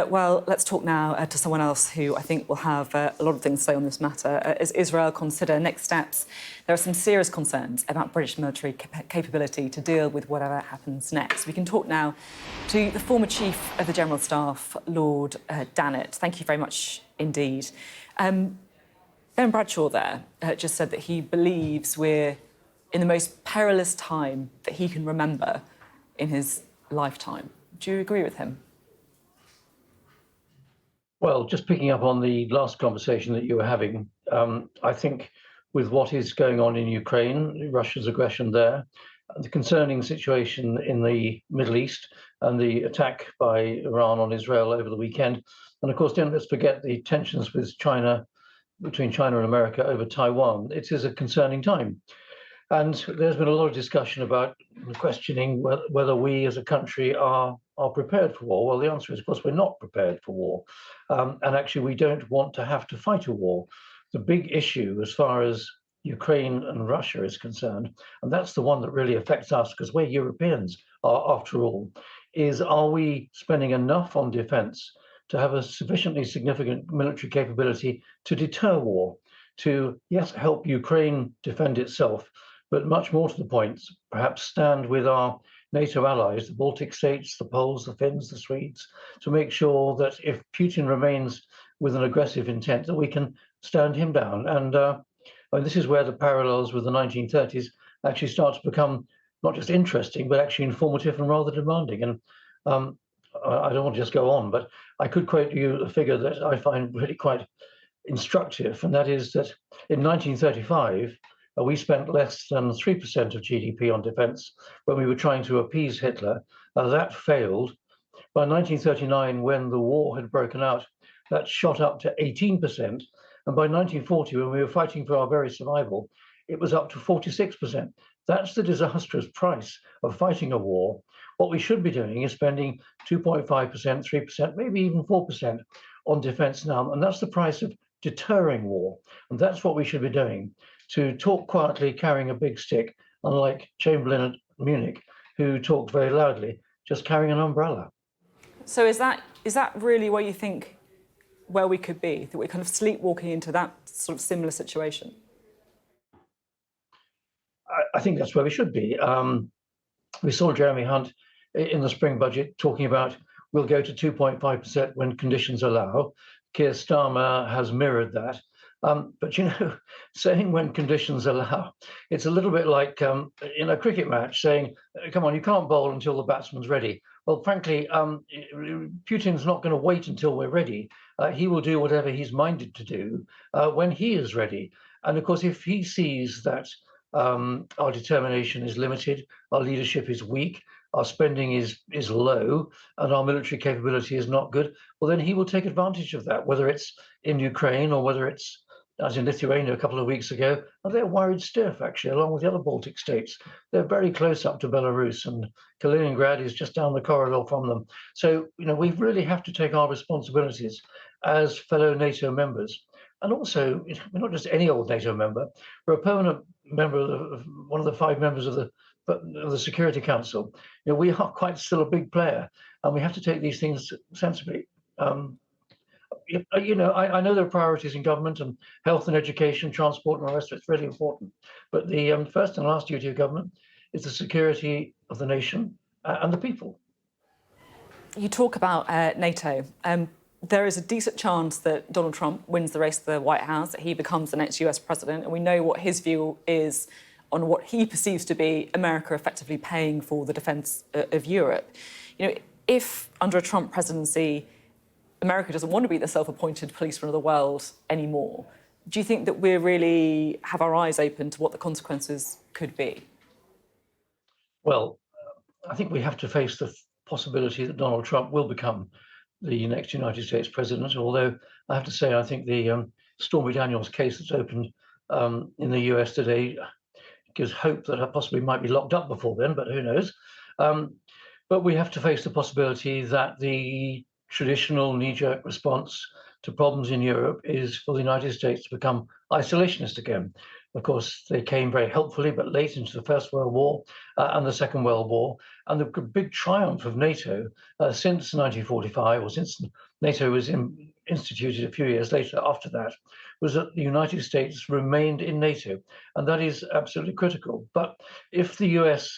Well, let's talk now to someone else who I think will have a lot of things to say on this matter. As Israel consider next steps, there are some serious concerns about British military capability to deal with whatever happens next. We can talk now to the former Chief of the General Staff, Lord Dannatt. Thank you very much indeed. Ben Bradshaw there just said that he believes we're in the most perilous time that he can remember in his lifetime. Do you agree with him? Well, just picking up on the last conversation that you were having, I think with what is going on in Ukraine, Russia's aggression there, the concerning situation in the Middle East and the attack by Iran on Israel over the weekend, and of course, don't let's forget the tensions with China, between China and America over Taiwan. It is a concerning time. And there's been a lot of discussion about questioning whether we as a country are prepared for war. Well, the answer is, of course, we're not prepared for war. And actually, we don't want to have to fight a war. The big issue as far as Ukraine and Russia is concerned, and that's the one that really affects us because we're Europeans, after all, is are we spending enough on defense to have a sufficiently significant military capability to deter war, to, yes, help Ukraine defend itself, but much more to the point, perhaps stand with our NATO allies, the Baltic states, the Poles, the Finns, the Swedes, to make sure that if Putin remains with an aggressive intent, that we can stand him down. And this is where the parallels with the 1930s actually start to become not just interesting, but actually informative and rather demanding. And I don't want to just go on, but I could quote you a figure that I find really quite instructive, and that is that in 1935, we spent less than 3% of GDP on defense when we were trying to appease Hitler. That failed. By 1939, when the war had broken out, that shot up to 18%. And by 1940, when we were fighting for our very survival, it was up to 46%. That's the disastrous price of fighting a war. What we should be doing is spending 2.5%, 3%, maybe even 4% on defense now. And that's the price of deterring war. And that's what we should be doing. To talk quietly carrying a big stick, unlike Chamberlain at Munich, who talked very loudly, just carrying an umbrella. So is that really where you think where we could be, that we're kind of sleepwalking into that sort of similar situation? I think that's where we should be. We saw Jeremy Hunt in the spring budget talking about we'll go to 2.5% when conditions allow. Keir Starmer has mirrored that. But, you know, saying when conditions allow, it's a little bit like in a cricket match saying, come on, you can't bowl until the batsman's ready. Well, frankly, Putin's not going to wait until we're ready. He will do whatever he's minded to do when he is ready. And of course, if he sees that our determination is limited, our leadership is weak, our spending is low, and our military capability is not good, well, then he will take advantage of that, whether it's in Ukraine or whether it's, as in Lithuania a couple of weeks ago, and they're worried stiff, actually, along with the other Baltic states. They're very close up to Belarus, and Kaliningrad is just down the corridor from them. So, you know, we really have to take our responsibilities as fellow NATO members. And also, we're not just any old NATO member, we're a permanent member of one of the 5 members of the Security Council. You know, we are quite still a big player, and we have to take these things sensibly. You know, I know there are priorities in government and health and education, transport and all the rest of it's really important. But the first and last duty of government is the security of the nation and the people. You talk about NATO. There is a decent chance that Donald Trump wins the race to the White House, that he becomes the next US president, and we know what his view is on what he perceives to be America effectively paying for the defence of Europe. You know, if under a Trump presidency, America doesn't want to be the self-appointed policeman of the world anymore, do you think that we really have our eyes open to what the consequences could be? Well, I think we have to face the possibility that Donald Trump will become the next United States president, although I have to say I think the Stormy Daniels case that's opened in the US today gives hope that I possibly might be locked up before then, but who knows. But we have to face the possibility that the traditional knee-jerk response to problems in Europe is for the United States to become isolationist again, Of course, they came very helpfully, but late into the First World War and the Second World War. And the big triumph of NATO since 1945, or since NATO was instituted a few years later after that, was that the United States remained in NATO. And that is absolutely critical. But if the US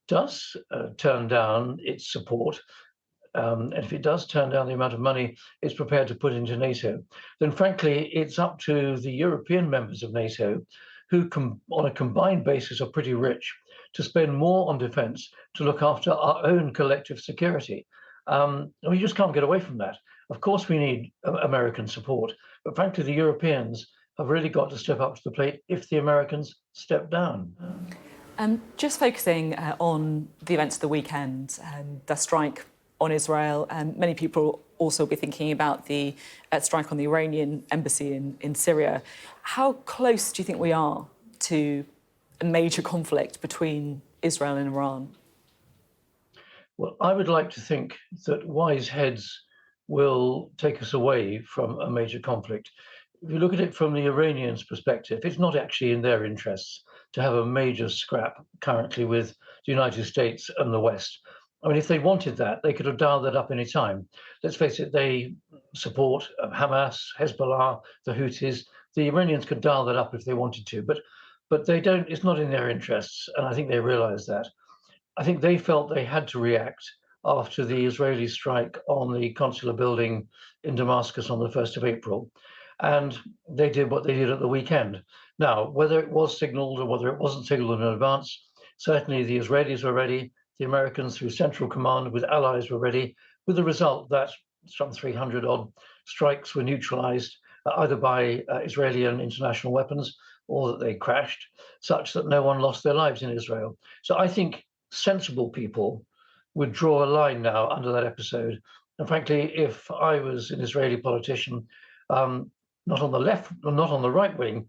does turn down its support, and if it does turn down the amount of money it's prepared to put into NATO, then frankly, it's up to the European members of NATO, who on a combined basis are pretty rich, to spend more on defence to look after our own collective security. We just can't get away from that. Of course, we need American support, but frankly, the Europeans have really got to step up to the plate if the Americans step down. Just focusing on the events of the weekend, the strike on Israel, many people also be thinking about the strike on the Iranian embassy in Syria. How close do you think we are to a major conflict between Israel and Iran? Well, I would like to think that wise heads will take us away from a major conflict. If you look at it from the Iranians' perspective, it's not actually in their interests to have a major scrap currently with the United States and the West. I mean, if they wanted that, they could have dialed that up any time. Let's face it, they support Hamas, Hezbollah, the Houthis. The Iranians could dial that up if they wanted to, but they don't. It's not in their interests, and I think they realize that. I think they felt they had to react after the Israeli strike on the consular building in Damascus on the 1st of April. And they did what they did at the weekend. Now, whether it was signaled or whether it wasn't signaled in advance, certainly the Israelis were ready. The Americans, through Central Command with allies, were ready, with the result that some 300 odd strikes were neutralized either by Israeli and international weapons, or that they crashed, such that no one lost their lives in Israel. So I think sensible people would draw a line now under that episode. And frankly, if I was an Israeli politician, not on the left, not on the right wing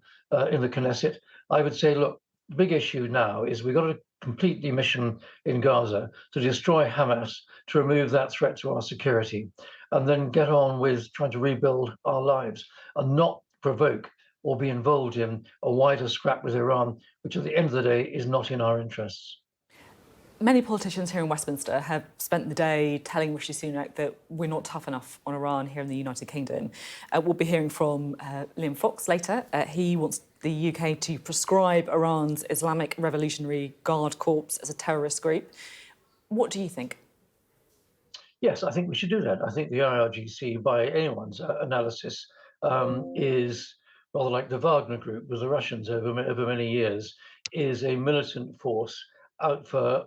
in the Knesset, I would say, look, the big issue now is we've got to complete the mission in Gaza to destroy Hamas, to remove that threat to our security, and then get on with trying to rebuild our lives and not provoke or be involved in a wider scrap with Iran, which at the end of the day is not in our interests. Many politicians here in Westminster have spent the day telling Rishi Sunak that we're not tough enough on Iran here in the United Kingdom. We'll be hearing from Liam Fox later. He wants the UK to prescribe Iran's Islamic Revolutionary Guard Corps as a terrorist group. What do you think? Yes, I think we should do that. I think the IRGC, by anyone's analysis, is rather like the Wagner Group with the Russians over many years, is a militant force out for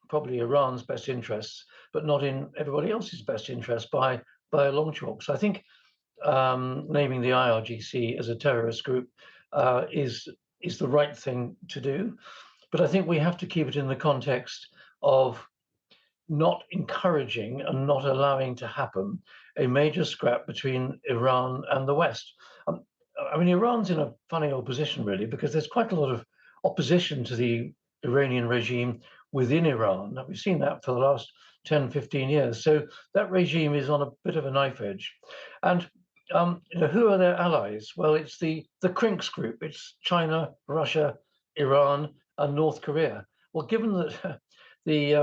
probably Iran's best interests, but not in everybody else's best interest by a long chalk. So I think naming the IRGC as a terrorist group is the right thing to do. But I think we have to keep it in the context of not encouraging and not allowing to happen a major scrap between Iran and the West. I mean, Iran's in a funny old position, really, because there's quite a lot of opposition to the Iranian regime within Iran. We've seen that for the last 10, 15 years. So that regime is on a bit of a knife edge. And who are their allies? Well, it's the Crinks group. It's China, Russia, Iran, and North Korea. Well, given that the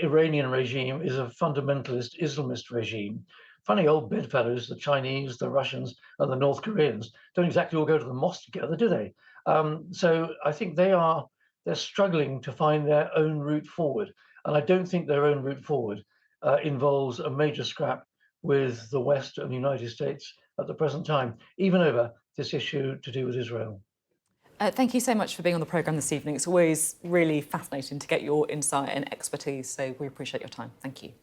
Iranian regime is a fundamentalist Islamist regime, funny old bedfellows, the Chinese, the Russians, and the North Koreans don't exactly all go to the mosque together, do they? So I think they're struggling to find their own route forward. And I don't think their own route forward involves a major scrap with the West and the United States at the present time, even over this issue to do with Israel. Thank you so much for being on the programme this evening. It's always really fascinating to get your insight and expertise, so we appreciate your time. Thank you.